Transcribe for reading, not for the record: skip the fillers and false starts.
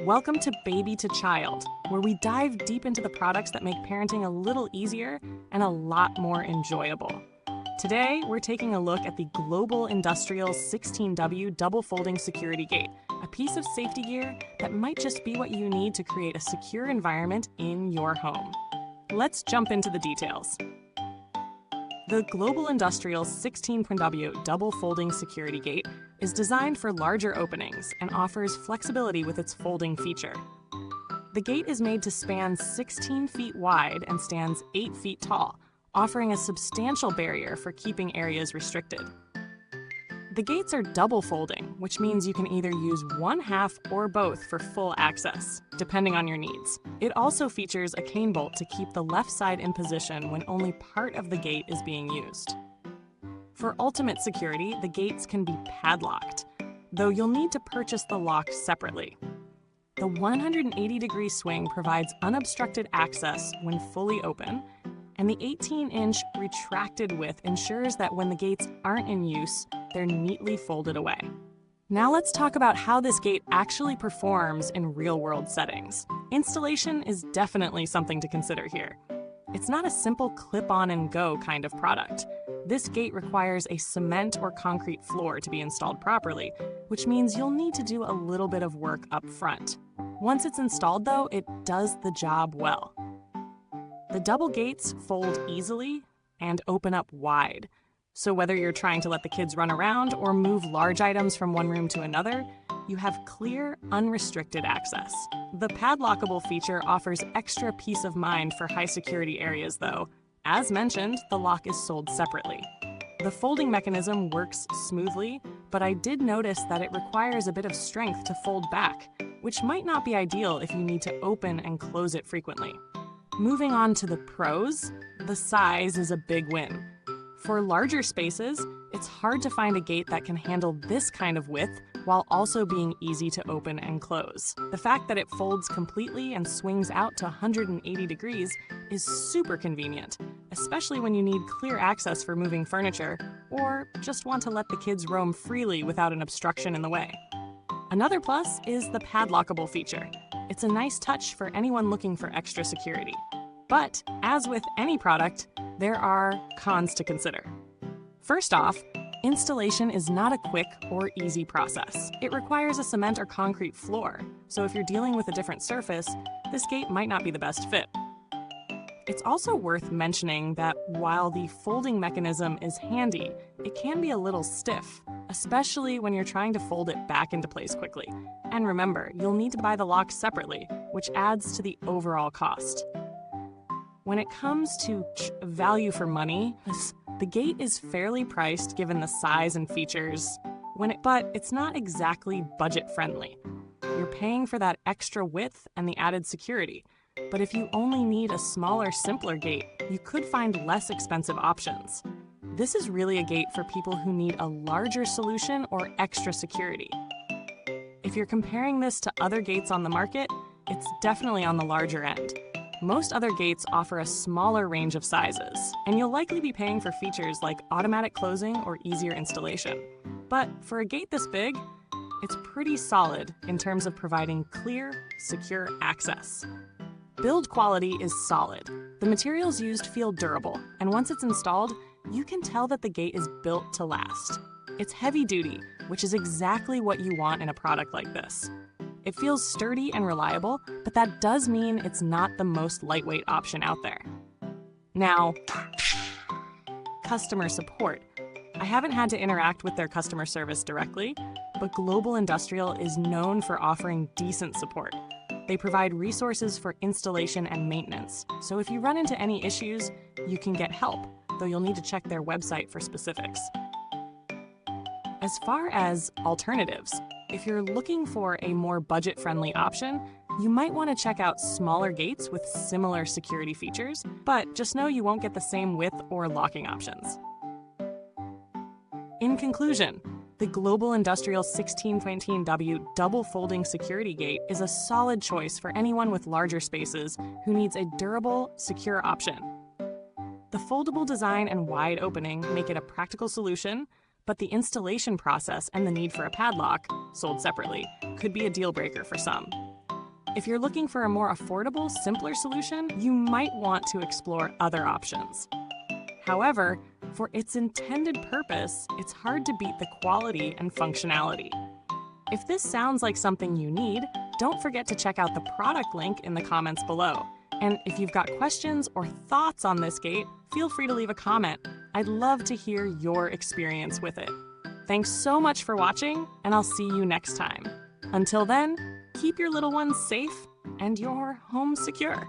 Welcome to Baby to Child, where we dive deep into the products that make parenting a little easier and a lot more enjoyable. Today, we're taking a look at the Global Industrial 16'W double folding security gate, a piece of safety gear that might just be what you need to create a secure environment in your home. Let's jump into the details. The Global Industrial 16'W double folding security gate is designed for larger openings and offers flexibility with its folding feature. The gate is made to span 16 feet wide and stands 8 feet tall, offering a substantial barrier for keeping areas restricted. The gates are double folding, which means you can either use one half or both for full access, depending on your needs. It also features a cane bolt to keep the left side in position when only part of the gate is being used. For ultimate security, the gates can be padlocked, though you'll need to purchase the lock separately. The 180-degree swing provides unobstructed access when fully open, and the 18-inch retracted width ensures that when the gates aren't in use, they're neatly folded away. Now let's talk about how this gate actually performs in real-world settings. Installation is definitely something to consider here. It's not a simple clip-on-and-go kind of product. This gate requires a cement or concrete floor to be installed properly, which means you'll need to do a little bit of work up front. Once it's installed, though, it does the job well. The double gates fold easily and open up wide. So whether you're trying to let the kids run around or move large items from one room to another, you have clear, unrestricted access. The padlockable feature offers extra peace of mind for high security areas, though. As mentioned, the lock is sold separately. The folding mechanism works smoothly, but I did notice that it requires a bit of strength to fold back, which might not be ideal if you need to open and close it frequently. Moving on to the pros, the size is a big win. For larger spaces, it's hard to find a gate that can handle this kind of width while also being easy to open and close. The fact that it folds completely and swings out to 180 degrees is super convenient, especially when you need clear access for moving furniture or just want to let the kids roam freely without an obstruction in the way. Another plus is the padlockable feature. It's a nice touch for anyone looking for extra security. But, as with any product, there are cons to consider. First off, installation is not a quick or easy process. It requires a cement or concrete floor, so if you're dealing with a different surface, this gate might not be the best fit. It's also worth mentioning that while the folding mechanism is handy, it can be a little stiff, especially when you're trying to fold it back into place quickly. And remember, you'll need to buy the lock separately, which adds to the overall cost. When it comes to value for money, the gate is fairly priced given the size and features, but it's not exactly budget-friendly. You're paying for that extra width and the added security, but if you only need a smaller, simpler gate, you could find less expensive options. This is really a gate for people who need a larger solution or extra security. If you're comparing this to other gates on the market, it's definitely on the larger end. Most other gates offer a smaller range of sizes, and you'll likely be paying for features like automatic closing or easier installation. But for a gate this big, it's pretty solid in terms of providing clear, secure access. Build quality is solid. The materials used feel durable, and once it's installed, you can tell that the gate is built to last. It's heavy duty, which is exactly what you want in a product like this. It feels sturdy and reliable, but that does mean it's not the most lightweight option out there. Now, customer support. I haven't had to interact with their customer service directly, but Global Industrial is known for offering decent support. They provide resources for installation and maintenance, so if you run into any issues, you can get help, though you'll need to check their website for specifics. As far as alternatives, if you're looking for a more budget-friendly option, you might want to check out smaller gates with similar security features, but just know you won't get the same width or locking options. In conclusion, the Global Industrial 16'W double folding security gate is a solid choice for anyone with larger spaces who needs a durable, secure option. The foldable design and wide opening make it a practical solution, but the installation process and the need for a padlock, sold separately, could be a deal breaker for some. If you're looking for a more affordable, simpler solution, you might want to explore other options. However, for its intended purpose, it's hard to beat the quality and functionality. If this sounds like something you need, don't forget to check out the product link in the comments below. And if you've got questions or thoughts on this gate, feel free to leave a comment. I'd love to hear your experience with it. Thanks so much for watching, and I'll see you next time. Until then, keep your little ones safe and your home secure.